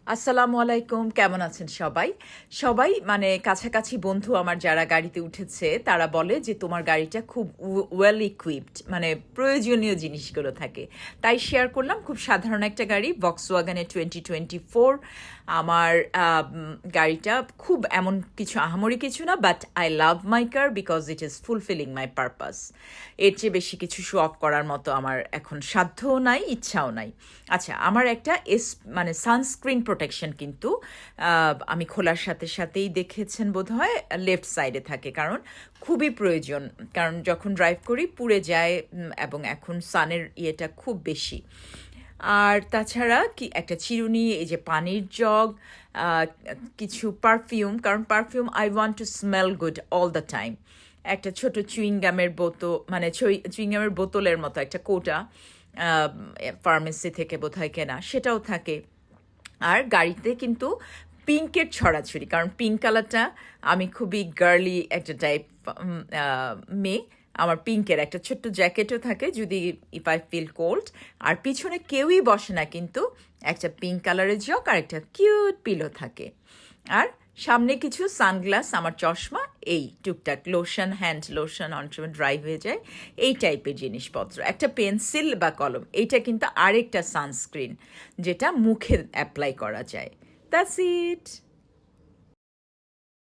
আসসালামু আলাইকুম, কেমন আছেন সবাই? সবাই মানে কাছাকাছি বন্ধু আমার যারা গাড়িতে উঠেছে তারা বলে যে তোমার গাড়িটা খুব ওয়েল ইকুইপড, মানে প্রয়োজনীয় জিনিসগুলো থাকে। তাই শেয়ার করলাম, খুব সাধারণ একটা গাড়ি, ভক্সওয়াগনের 2024। আমার গাড়িটা খুব এমন কিছু আহামরি কিছু না, but I love my car because it is fulfilling my purpose. এর চেয়ে বেশি কিছু শো অফ করার মতো আমার এখন সাধ্যও নাই, ইচ্ছাও নাই। আচ্ছা, আমার একটা মানে সানস্ক্রিন প্রোটেকশন কিন্তু আমি খোলার সাথে সাথেই দেখেছেন বোধহয় লেফট সাইডে থাকে, কারণ খুবই প্রয়োজন। কারণ যখন ড্রাইভ করি পুড়ে যায়, এবং এখন সানের ইয়েটা খুব বেশি। আর তাছাড়া কি একটা চিরুনি, এই যে পানির জগ, কিছু পারফিউম, কারণ perfume I want to smell good all the time. একটা ছোট চুইংগামের বোতল, মানে চুইংগামের বোতলের মতো একটা কোটা, ফার্মেসি থেকে বোধহয় কেনা, সেটাও থাকে। আর গাড়িতে কিন্তু পিঙ্কের ছড়াছড়ি, কারণ পিঙ্ক কালারটা, আমি খুবই গার্লি একটা টাইপ মেয়ে। আমার পিঙ্কের একটা ছোট্ট জ্যাকেটও থাকে যদি ইফ আই ফিল কোল্ড। আর পিছনে কেউই বসে না, কিন্তু একটা পিঙ্ক কালারের জগ আর একটা কিউট পিলো থাকে। আর সামনে কিছু সানগ্লাস, আমার চশমা, এই টুকটাক লোশন, হ্যান্ড লোশন, অনেক সময় ড্রাই হয়ে যায়, এই টাইপের জিনিসপত্র। একটা পেন্সিল বা কলম, এইটা কিন্তু আরেকটা সানস্ক্রিন যেটা মুখে অ্যাপ্লাই করা যায়। That's it.